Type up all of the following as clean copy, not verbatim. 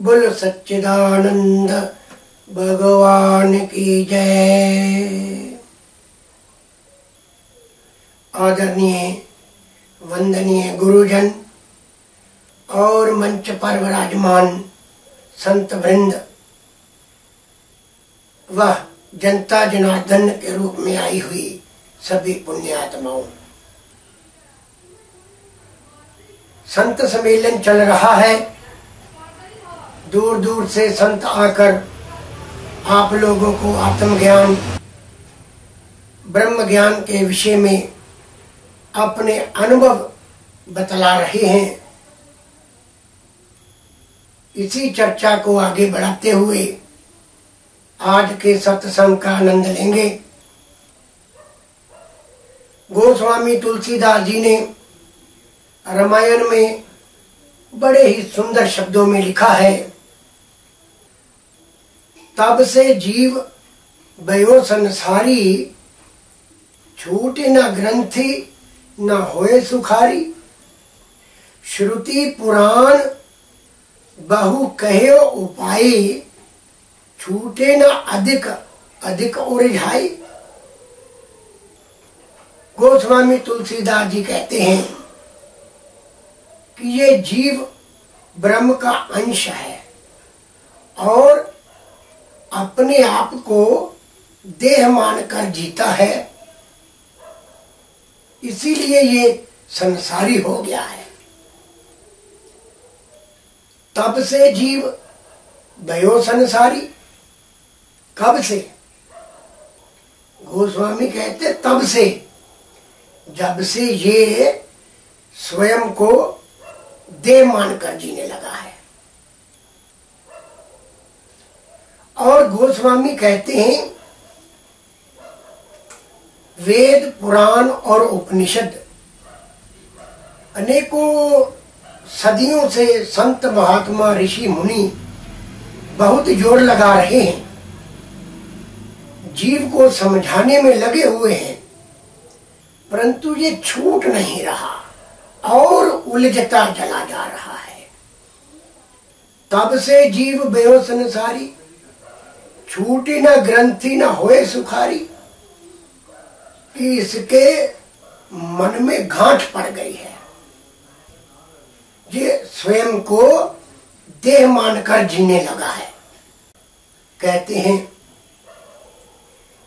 बोल सच्चिदानंद भगवान की जय। आदरणीय वंदनीय गुरुजन और मंच पर विराजमान संत वृंद व जनता जनार्दन के रूप में आई हुई सभी पुण्यात्माओं, संत सम्मेलन चल रहा है। दूर दूर से संत आकर आप लोगों को आत्मज्ञान ब्रह्म ज्ञान के विषय में अपने अनुभव बतला रहे हैं। इसी चर्चा को आगे बढ़ाते हुए आज के सत्संग का आनंद लेंगे। गोस्वामी तुलसीदास जी ने रामायण में बड़े ही सुंदर शब्दों में लिखा है, तब से जीव भयो संसारी, छूटे न ग्रंथि न होए सुखारी। श्रुति पुराण बहु कहे उपाय, छूटे न अधिक अधिक उलझाई। गोस्वामी तुलसीदास जी कहते हैं कि ये जीव ब्रह्म का अंश है और अपने आप को देह मानकर जीता है, इसीलिए ये संसारी हो गया है। तब से जीव भयो संसारी, कब से? गोस्वामी कहते तब से, जब से ये स्वयं को देह मानकर जीने लगा है। और गोस्वामी कहते हैं वेद पुराण और उपनिषद अनेकों सदियों से संत महात्मा ऋषि मुनि बहुत जोर लगा रहे हैं, जीव को समझाने में लगे हुए हैं, परंतु ये छूट नहीं रहा और उलझता चला जा रहा है। तब से जीव भयो संसारी, छूटी न ग्रंथि न होए सुखारी, कि इसके मन में गांठ पड़ गई है। ये स्वयं को देह मानकर जीने लगा है। कहते हैं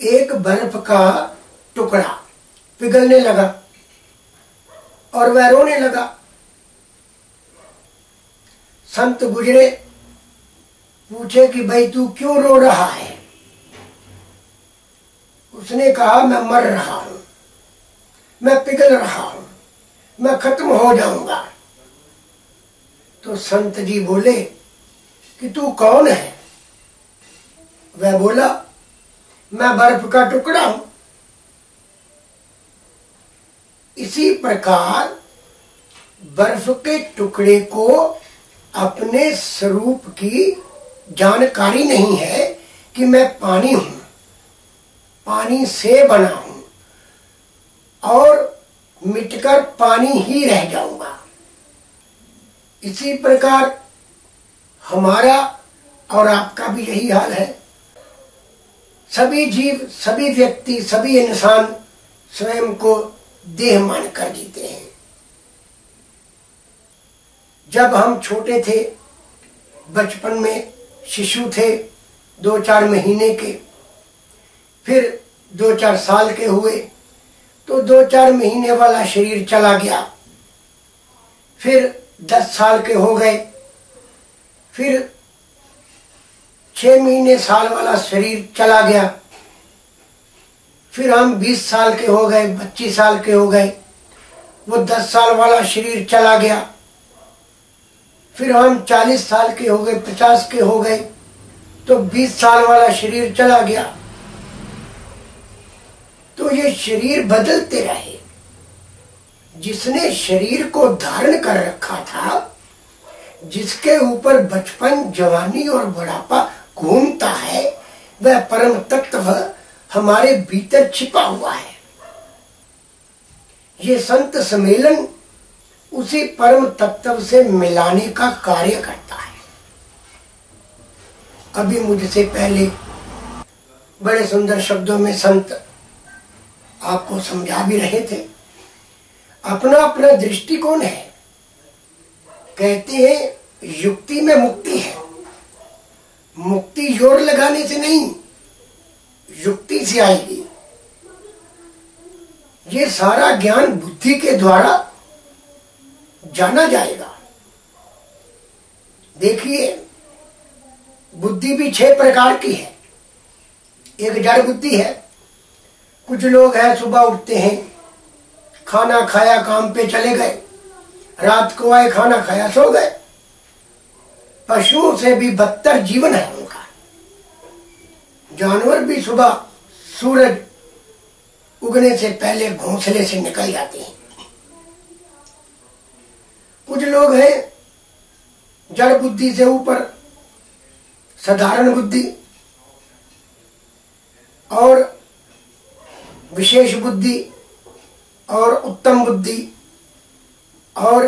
एक बर्फ का टुकड़ा पिघलने लगा और वह रोने लगा। संत गुजरे, पूछे कि भाई तू क्यों रो रहा है? उसने कहा मैं मर रहा हूं, मैं पिघल रहा हूं, मैं खत्म हो जाऊंगा। तो संत जी बोले कि तू कौन है? वह बोला मैं बर्फ का टुकड़ा हूं। इसी प्रकार बर्फ के टुकड़े को अपने स्वरूप की जानकारी नहीं है कि मैं पानी हूं, पानी से बना हूं और मिटकर पानी ही रह जाऊंगा। इसी प्रकार हमारा और आपका भी यही हाल है। सभी जीव, सभी व्यक्ति, सभी इंसान स्वयं को देह मानकर जीते हैं। जब हम छोटे थे, बचपन में शिशु थे, 2-4 महीने के, फिर 2-4 साल के हुए तो 2-4 महीने वाला शरीर चला गया, फिर 10 साल के हो गए, फिर 6 महीने साल वाला शरीर चला गया, फिर हम 20 साल के हो गए, 25 साल के हो गए, वो 10 साल वाला शरीर चला गया, फिर हम 40 साल के हो गए, 50 के हो गए, तो 20 साल वाला शरीर चला गया। तो ये शरीर बदलते रहे। जिसने शरीर को धारण कर रखा था, जिसके ऊपर बचपन, जवानी और बुढ़ापा घूमता है, वह परम तत्व हमारे भीतर छिपा हुआ है। ये संत सम्मेलन उसी परम तत्व से मिलाने का कार्य करता है। अभी मुझसे पहले बड़े सुंदर शब्दों में संत आपको समझा भी रहे थे। अपना अपना दृष्टिकोण है। कहते हैं युक्ति में मुक्ति है। मुक्ति जोर लगाने से नहीं, युक्ति से आएगी। ये सारा ज्ञान बुद्धि के द्वारा जाना जाएगा। देखिए, बुद्धि भी 6 प्रकार की है। एक जड़ बुद्धि है। कुछ लोग हैं सुबह उठते हैं, खाना खाया काम पे चले गए, रात को आए खाना खाया सो गए। पशुओं से भी बदतर जीवन है उनका। जानवर भी सुबह सूरज उगने से पहले घोंसले से निकल जाते हैं। कुछ लोग हैं जड़ बुद्धि से ऊपर, साधारण बुद्धि और विशेष बुद्धि और उत्तम बुद्धि और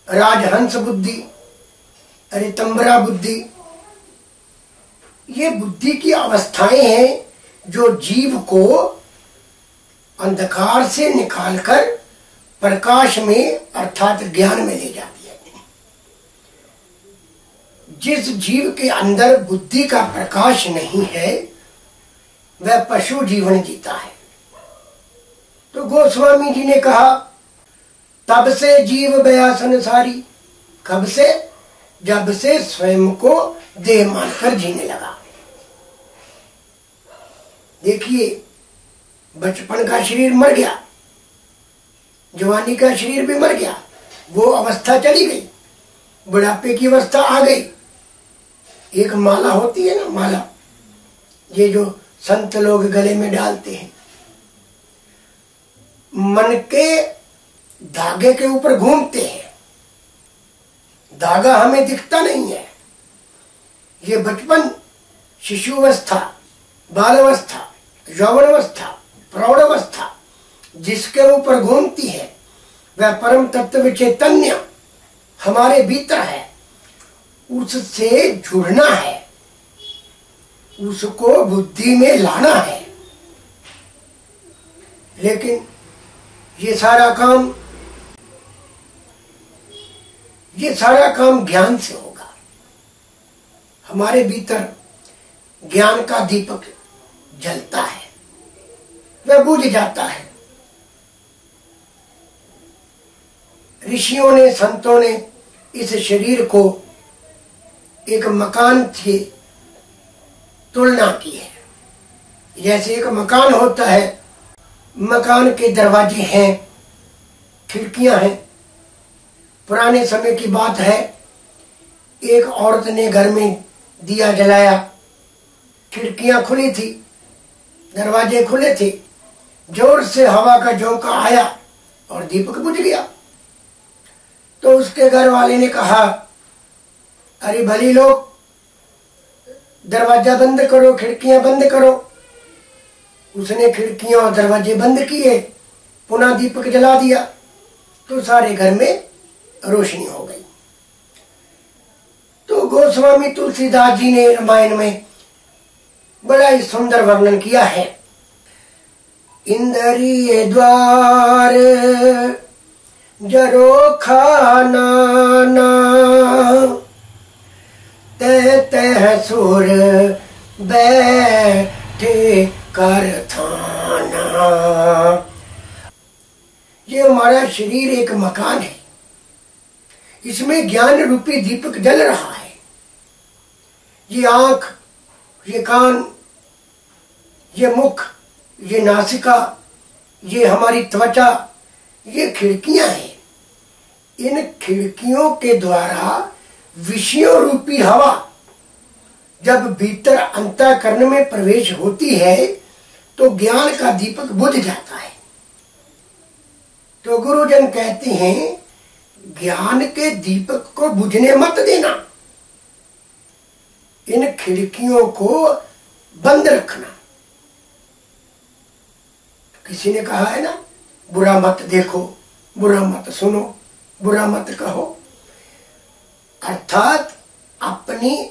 राजहंस बुद्धि, रितंबरा बुद्धि। ये बुद्धि की अवस्थाएं हैं जो जीव को अंधकार से निकालकर प्रकाश में अर्थात ज्ञान में ले जाती है। जिस जीव के अंदर बुद्धि का प्रकाश नहीं है वह पशु जीवन जीता है। तो गोस्वामी जी ने कहा, तब से जीव बया संसारी। कब से? जब से स्वयं को देह मानकर जीने लगा। देखिए, बचपन का शरीर मर गया, जवानी का शरीर भी मर गया, वो अवस्था चली गई, बुढ़ापे की अवस्था आ गई। एक माला होती है ना, माला, ये जो संत लोग गले में डालते हैं, मन के धागे के ऊपर घूमते हैं। धागा हमें दिखता नहीं है। ये बचपन, शिशु अवस्था, बाल अवस्था, यौवन अवस्था, प्रौढ़ अवस्था जिसके ऊपर घूमती है वह परम तत्व चैतन्य हमारे भीतर है। उससे जुड़ना है, उसको बुद्धि में लाना है। लेकिन ये सारा काम ज्ञान से होगा। हमारे भीतर ज्ञान का दीपक जलता है, वह बुझ जाता है। ऋषियों ने, संतों ने इस शरीर को एक मकान से तुलना की है। जैसे एक मकान होता है, मकान के दरवाजे हैं, खिड़कियां हैं। पुराने समय की बात है, एक औरत ने घर में दिया जलाया, खिड़कियां खुली थी, दरवाजे खुले थे, जोर से हवा का झोंका आया और दीपक बुझ गया। तो उसके घर वाले ने कहा, अरे भली लोग, दरवाजा बंद करो, खिड़कियां बंद करो। उसने खिड़कियां और दरवाजे बंद किए, पुनः दीपक जला दिया, तो सारे घर में रोशनी हो गई। तो गोस्वामी तुलसीदास जी ने रामायण में बड़ा ही सुंदर वर्णन किया है। इंद्रिय द्वार जरो खाना तह सुर बैठे कर थाना। ये हमारा शरीर एक मकान है, इसमें ज्ञान रूपी दीपक जल रहा है। ये आंख, ये कान, ये मुख, ये नासिका, ये हमारी त्वचा, ये खिड़कियां हैं। इन खिड़कियों के द्वारा विषयों रूपी हवा जब भीतर अंतःकरण में प्रवेश होती है तो ज्ञान का दीपक बुझ जाता है। तो गुरुजन कहते हैं, ज्ञान के दीपक को बुझने मत देना, इन खिड़कियों को बंद रखना। किसी ने कहा है ना, बुरा मत देखो, बुरा मत सुनो, बुरा मत कहो। अर्थात अपनी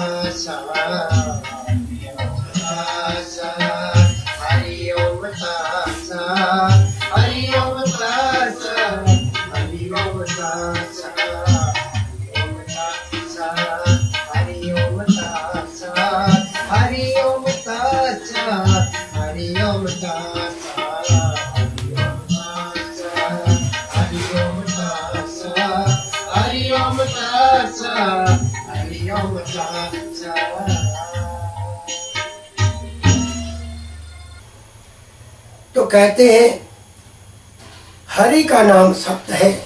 तासा हरि ओम तासा हरि ओम तासा हरि ओम तासा हरि ओम तासा हरि ओम तासा हरि ओम तासा हरि ओम तासा हरि ओम तासा हरि ओम तासा। तो कहते हैं हरि का नाम सत्य है,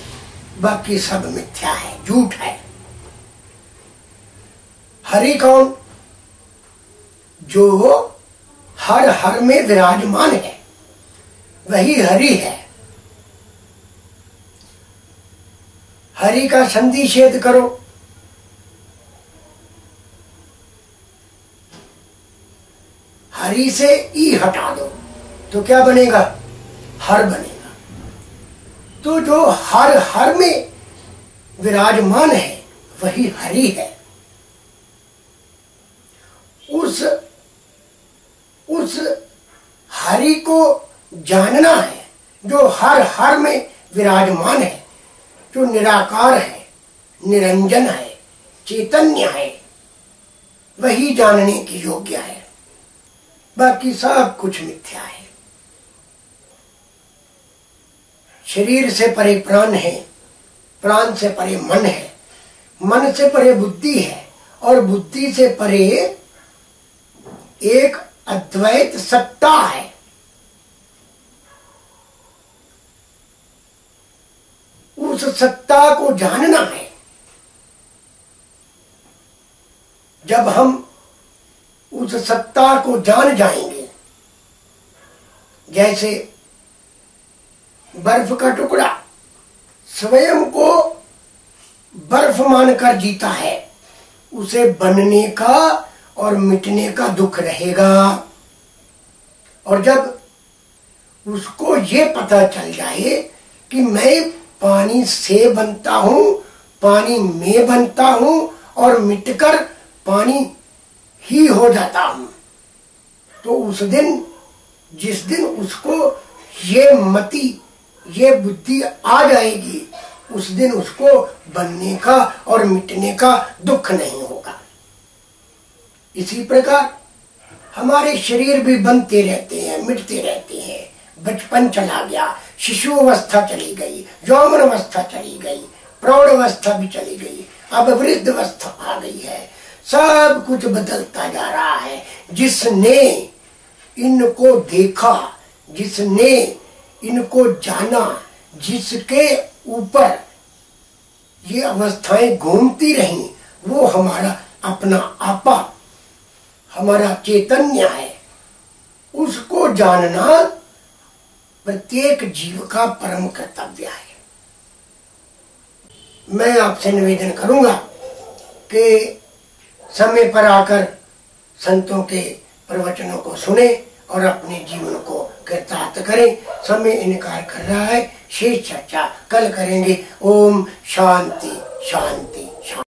बाकी सब मिथ्या है, झूठ है। हरि कौन? जो हर हर में विराजमान है, वही हरि है। हरि का संधि छेद करो, हरि से ई हटा दो तो क्या बनेगा? हर बनेगा। तो जो हर हर में विराजमान है वही हरि है। उस हरि को जानना है जो हर हर में विराजमान है, जो निराकार है, निरंजन है, चैतन्य है, वही जानने की योग्य है। बाकी सब कुछ मिथ्या है। शरीर से परे प्राण है, प्राण से परे मन है, मन से परे बुद्धि है, और बुद्धि से परे एक अद्वैत सत्ता है। उस सत्ता को जानना है। जब हम उस सत्ता को जान जाएंगे, जैसे बर्फ का टुकड़ा स्वयं को बर्फ मानकर जीता है, उसे बनने का और मिटने का दुख रहेगा। और जब उसको ये पता चल जाए कि मैं पानी से बनता हूं, पानी में बनता हूं और मिटकर पानी ही हो जाता हूं, तो उस दिन, जिस दिन उसको ये मति, ये बुद्धि आ जाएगी, उस दिन उसको बनने का और मिटने का दुख नहीं होगा। इसी प्रकार हमारे शरीर भी बनते रहते हैं, मिटते रहते हैं। बचपन चला गया, शिशु अवस्था चली गई, यौवन अवस्था चली गई, प्रौढ़ अवस्था भी चली गई, अब वृद्ध अवस्था आ गई है। सब कुछ बदलता जा रहा है। जिसने इनको देखा, जिसने इनको जाना, जिसके ऊपर ये अवस्थाएं घूमती रहीं, वो हमारा अपना आपा, हमारा चैतन्य है। उसको जानना प्रत्येक जीव का परम कर्तव्य है। मैं आपसे निवेदन करूंगा कि समय पर आकर संतों के प्रवचनों को सुने और अपने जीवन को कृतार्थ करें। समय इनकार कर रहा है, शेष चर्चा कल करेंगे। ओम शांति शांति।